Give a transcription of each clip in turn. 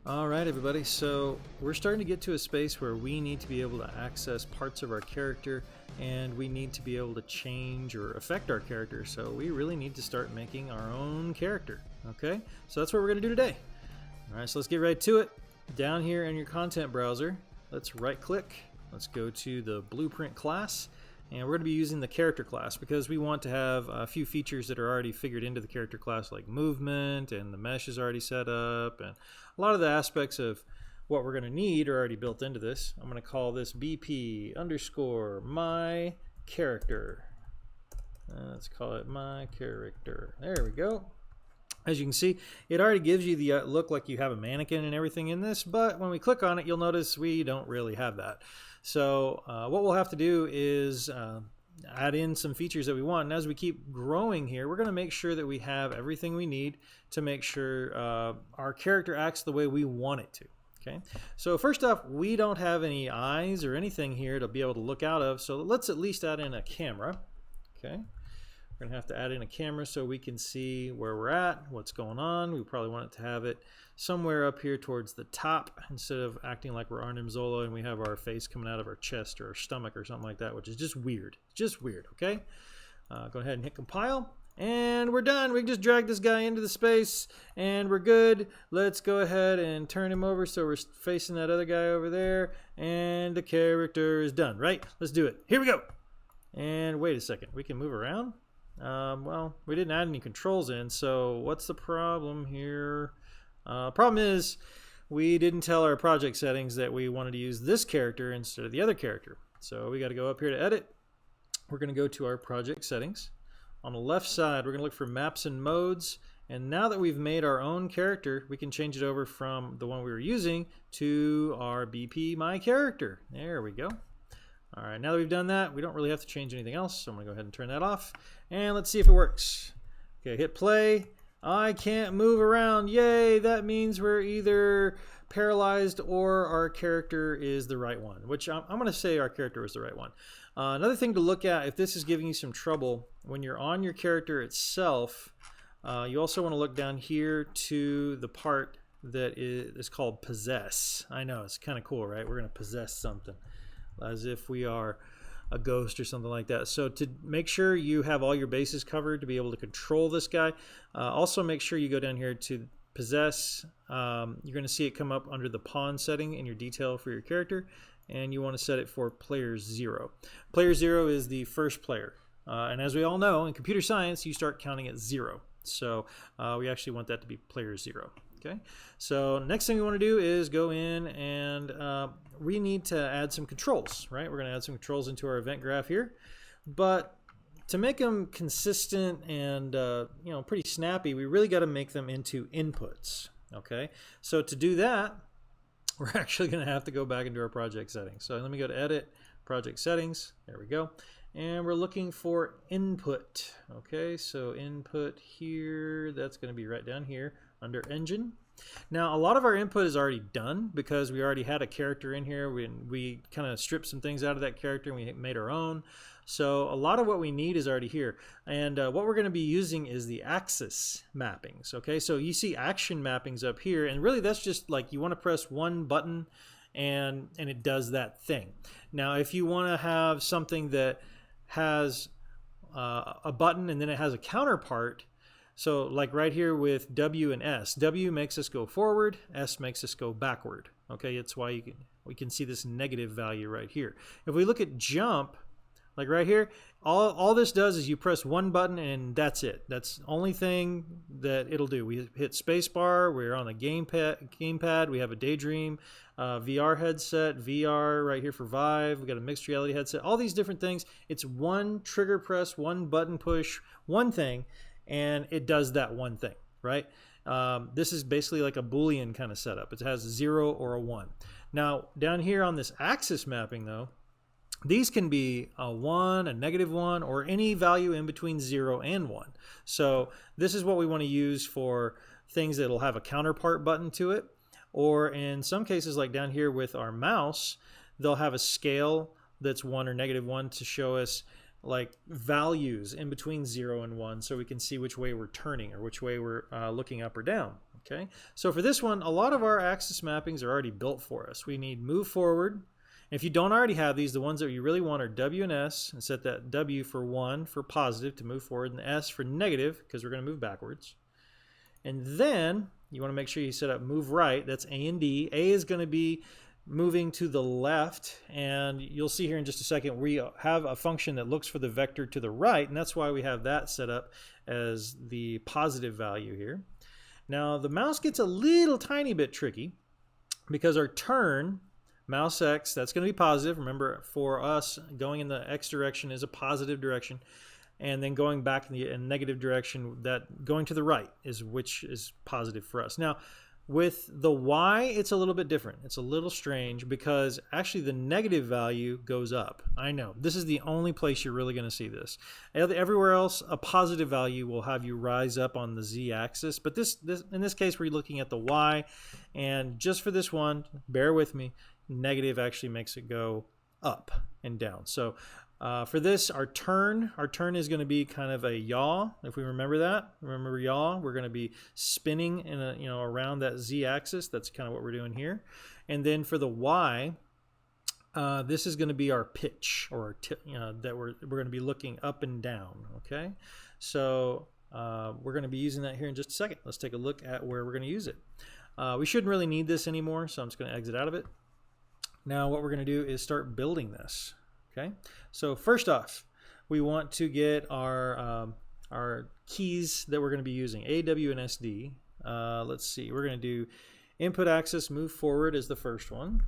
All right, everybody. So we're starting to get to a space where we need to be able to access parts of our character, and we need to be able to change or affect our character. So we really need to start making our own character. Okay, so that's what we're going to do today. All right, so let's get right to it. Down here in your content browser, let's right click. Let's go to the blueprint class, and we're going to be using the character class because we want to have a few features that are already figured into the character class, like movement, and the mesh is already set up, and a lot of the aspects of what we're going to need are already built into this. I'm going to call this BP underscore my character. Let's call it my character. There we go. As you can see, it already gives you the look like you have a mannequin and everything in this, but when we click on it, you'll notice we don't really have that. So what we'll have to do is add in some features that we want. And as we keep growing here, we're going to make sure that we have everything we need to make sure our character acts the way we want it to. Okay. So first off, we don't have any eyes or anything here to be able to look out of. So let's at least add in a camera. Okay. We're going to have to add in a camera so we can see where we're at, what's going on. We probably want it to have it somewhere up here towards the top instead of acting like we're Arnim Zola and we have our face coming out of our chest or our stomach or something like that, which is just weird. Just weird, okay? Go ahead and hit compile, and we're done. We can just drag this guy into the space, and we're good. Let's go ahead and turn him over so we're facing that other guy over there, and the character is done, right? Let's do it. Here we go. And wait a second. We can move around? Well, we didn't add any controls in, so what's the problem here? Problem is we didn't tell our project settings that we wanted to use this character instead of the other character. So we got to go up here to edit. We're going to go to our project settings. On the left side, we're going to look for maps and modes. And now that we've made our own character, we can change it over from the one we were using to our BP my character. There we go. All right, now that we've done that, we don't really have to change anything else, so I'm going to go ahead and turn that off. And let's see if it works. Okay, hit play. I can't move around. Yay, that means we're either paralyzed or our character is the right one, which I'm going to say our character is the right one. Another thing to look at, if this is giving you some trouble, when you're on your character itself, you also want to look down here to the part that is called possess. I know, it's kind of cool, right? We're going to possess something, as if we are a ghost or something like that. So to make sure you have all your bases covered to be able to control this guy, also make sure you go down here to possess. You're going to see it come up under the pawn setting in your detail for your character, and you want to set it for player 0. Player 0 is the first player, and as we all know, in computer science, you start counting at 0. So we actually want that to be player 0. Okay, so next thing we want to do is go in and we need to add some controls, right? We're going to add some controls into our event graph here, but to make them consistent and pretty snappy, we really got to make them into inputs. Okay, so to do that, we're actually going to have to go back into our project settings. So let me go to edit, project settings. There we go. And we're looking for input. Okay, so input here, that's going to be right down here under engine. Now, a lot of our input is already done because we already had a character in here. We kind of stripped some things out of that character and we made our own. So a lot of what we need is already here. And what we're going to be using is the axis mappings. Okay, so you see action mappings up here, and really that's just like you want to press one button and it does that thing. Now, if you want to have something that has a button and then it has a counterpart, so like right here with W and S, W makes us go forward, S makes us go backward. Okay, it's why we can see this negative value right here. If we look at jump, like right here, all this does is you press one button and that's it. That's the only thing that it'll do. We hit spacebar, we're on a gamepad, we have a Daydream, VR headset, VR right here for Vive, we got a mixed reality headset, all these different things. It's one trigger press, one button push, one thing, and it does that one thing, right? This is basically like a Boolean kind of setup. It has a 0 or a 1. Now, down here on this axis mapping though, these can be a 1, a -1, or any value in between 0 and 1. So this is what we want to use for things that'll have a counterpart button to it. Or in some cases, like down here with our mouse, they'll have a scale that's 1 or -1 to show us like values in between 0 and 1 so we can see which way we're turning or which way we're looking up or down. Okay, so for this one, a lot of our axis mappings are already built for us. We need move forward. If you don't already have these, the ones that you really want are W and S, and set that W for 1 for positive to move forward, and S for negative because we're going to move backwards. And then you want to make sure you set up move right. That's A and D. A is going to be moving to the left, and you'll see here in just a second we have a function that looks for the vector to the right, and that's why we have that set up as the positive value here. Now the mouse gets a little tiny bit tricky because our turn, mouse X, that's going to be positive. Remember, for us, going in the X direction is a positive direction, and then going back in the negative direction, that going to the right is which is positive for us. Now with the Y, it's a little bit different. It's a little strange because actually the negative value goes up. I know, this is the only place you're really going to see this. Everywhere else, a positive value will have you rise up on the Z axis, but in this case, we're looking at the Y, and just for this one, bear with me, negative actually makes it go up and down. So for this, our turn is going to be kind of a yaw. If we remember that, remember yaw, we're going to be spinning in a, around that Z axis. That's kind of what we're doing here. And then for the Y, this is going to be our pitch, or that we're going to be looking up and down. Okay, so we're going to be using that here in just a second. Let's take a look at where we're going to use it. We shouldn't really need this anymore, so I'm just going to exit out of it. Now what we're going to do is start building this. Okay, so first off, we want to get our keys that we're going to be using, A, W, and SD. Let's see, we're going to do input axis move forward as the first one.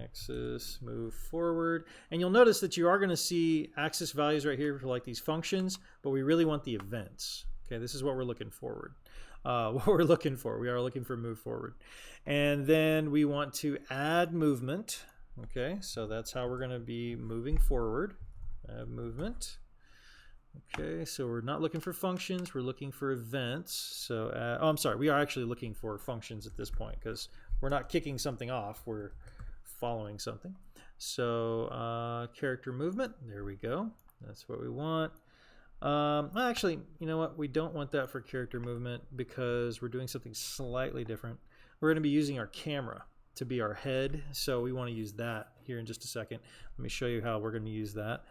Axis move forward, and you'll notice that you are going to see axis values right here for like these functions, but we really want the events. Okay, this is what we're looking forward. We are looking for move forward, and then we want to add movement. Okay, so that's how we're going to be moving forward. Movement. Okay, so we're not looking for functions, we're looking for events. So, oh, I'm sorry, we are actually looking for functions at this point because we're not kicking something off, we're following something. So, character movement, there we go. That's what we want. Actually, you know what? We don't want that for character movement because we're doing something slightly different. We're going to be using our camera to be our head, so we want to use that here in just a second. Let me show you how we're going to use that.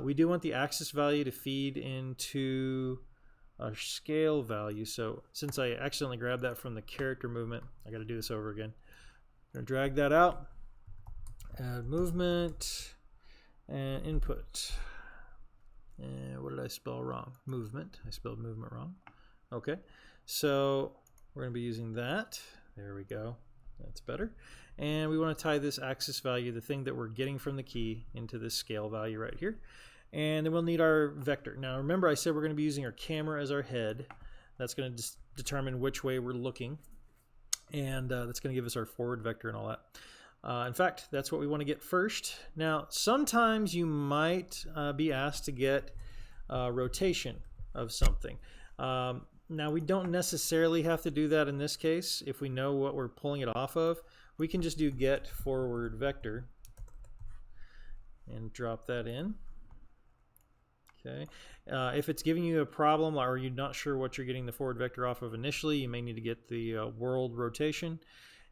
We do want the axis value to feed into our scale value, so since I accidentally grabbed that from the character movement, I got to do this over again. I'm going to drag that out, add movement, and input. And what did I spell wrong? Movement. I spelled movement wrong. Okay, so we're going to be using that. There we go. That's better. And we want to tie this axis value, the thing that we're getting from the key, into this scale value right here. And then we'll need our vector. Now remember, I said we're going to be using our camera as our head. That's going to determine which way we're looking. And that's going to give us our forward vector and all that. In fact, that's what we want to get first. Now, sometimes you might be asked to get rotation of something. Now, we don't necessarily have to do that in this case. If we know what we're pulling it off of, we can just do get forward vector and drop that in. Okay. If it's giving you a problem or you're not sure what you're getting the forward vector off of initially, you may need to get the world rotation.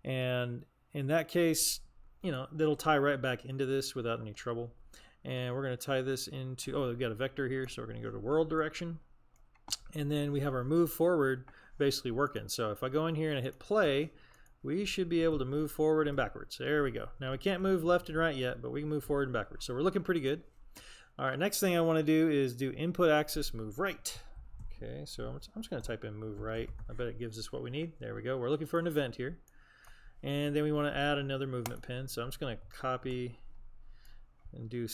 And in that case, that'll tie right back into this without any trouble. And we're going to tie this into, we've got a vector here, so we're going to go to world direction. And then we have our move forward basically working. So if I go in here and I hit play, we should be able to move forward and backwards. There we go. Now we can't move left and right yet, but we can move forward and backwards. So we're looking pretty good. All right, next thing I want to do is do input axis move right. Okay, so I'm just going to type in move right. I bet it gives us what we need. There we go. We're looking for an event here. And then we want to add another movement pin. So I'm just going to copy and do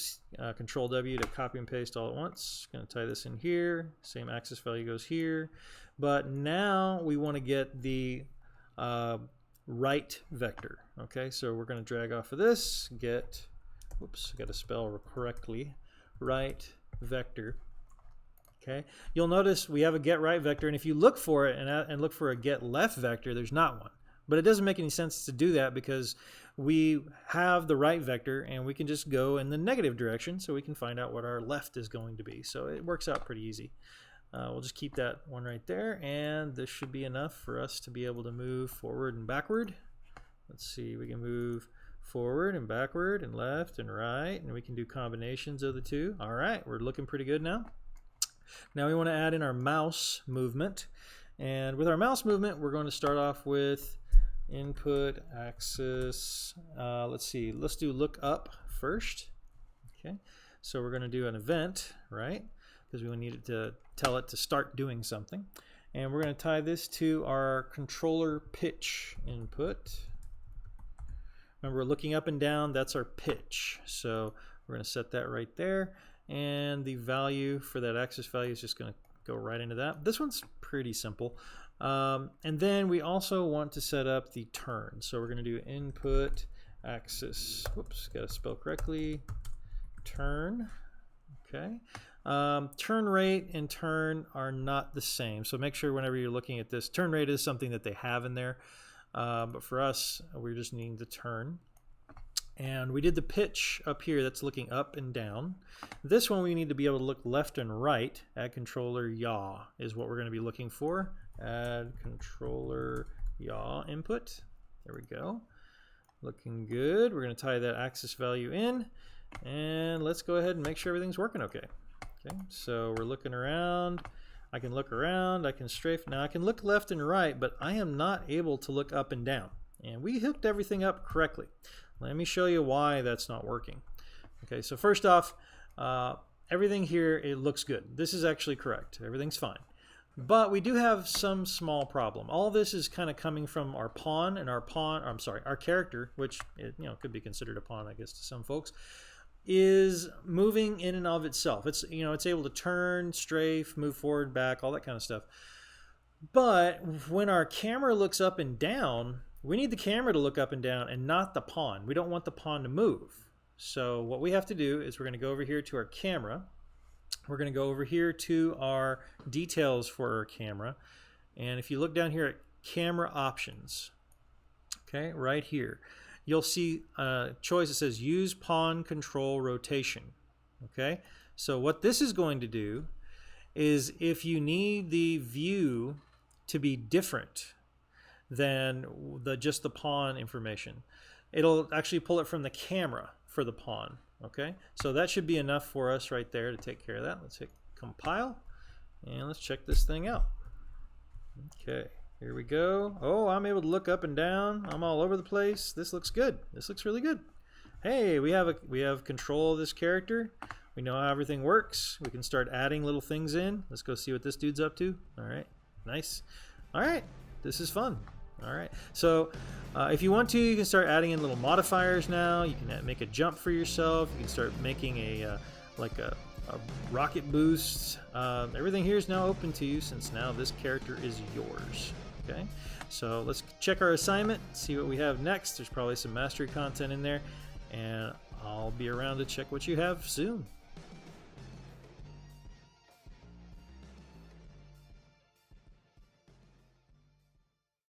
Control W to copy and paste all at once. Going to tie this in here. Same axis value goes here. But now we want to get the right vector. Okay, so we're going to drag off of this, get, whoops, I got to spell correctly, right vector. Okay, you'll notice we have a get right vector, and if you look for it and look for a get left vector, there's not one. But it doesn't make any sense to do that because we have the right vector and we can just go in the negative direction so we can find out what our left is going to be. So it works out pretty easy. We'll just keep that one right there, and this should be enough for us to be able to move forward and backward. Let's see, we can move forward and backward and left and right, and we can do combinations of the two. All right, we're looking pretty good now. Now we want to add in our mouse movement, and with our mouse movement we're going to start off with input axis. Let's see, let's do look up first. Okay, so we're going to do an event, right, because we need it to tell it to start doing something, and we're going to tie this to our controller pitch input. Remember, we're looking up and down, that's our pitch. So we're going to set that right there, and the value for that axis value is just going to go right into that. This one's pretty simple. And then we also want to set up the turn. So we're going to do input axis, whoops, got to spell correctly, turn. Okay. Turn rate and turn are not the same. So make sure whenever you're looking at this, turn rate is something that they have in there. But for us, we're just needing the turn. And we did the pitch up here, that's looking up and down. This one we need to be able to look left and right. Add controller yaw is what we're going to be looking for. Add controller yaw input. There we go. Looking good. We're going to tie that axis value in. And let's go ahead and make sure everything's working okay. Okay, so we're looking around. I can look around, I can strafe. Now I can look left and right, but I am not able to look up and down. And we hooked everything up correctly. Let me show you why that's not working. Okay, so first off, everything here, it looks good. This is actually correct. Everything's fine. But we do have some small problem. All this is kind of coming from our pawn, and our character, which could be considered a pawn, I guess, to some folks, is moving in and of itself. It's it's able to turn, strafe, move forward, back, all that kind of stuff. But when our camera looks up and down, we need the camera to look up and down and not the pawn. We don't want the pawn to move. So what we have to do is we're going to go over here to our camera. We're going to go over here to our details for our camera. And if you look down here at camera options, okay, right here, you'll see a choice that says use pawn control rotation. Okay, so what this is going to do is if you need the view to be different than just the pawn information, it'll actually pull it from the camera for the pawn. Okay, so that should be enough for us right there to take care of that. Let's hit compile and let's check this thing out. Okay, here we go. Oh, I'm able to look up and down. I'm all over the place. This looks good. This looks really good. Hey, we have control of this character. We know how everything works. We can start adding little things in. Let's go see what this dude's up to. All right, nice. All right, this is fun. All right, so if you want to, you can start adding in little modifiers now. You can make a jump for yourself. You can start making a rocket boost. Everything here is now open to you since now this character is yours. Okay, so let's check our assignment, see what we have next. There's probably some mastery content in there, and I'll be around to check what you have soon.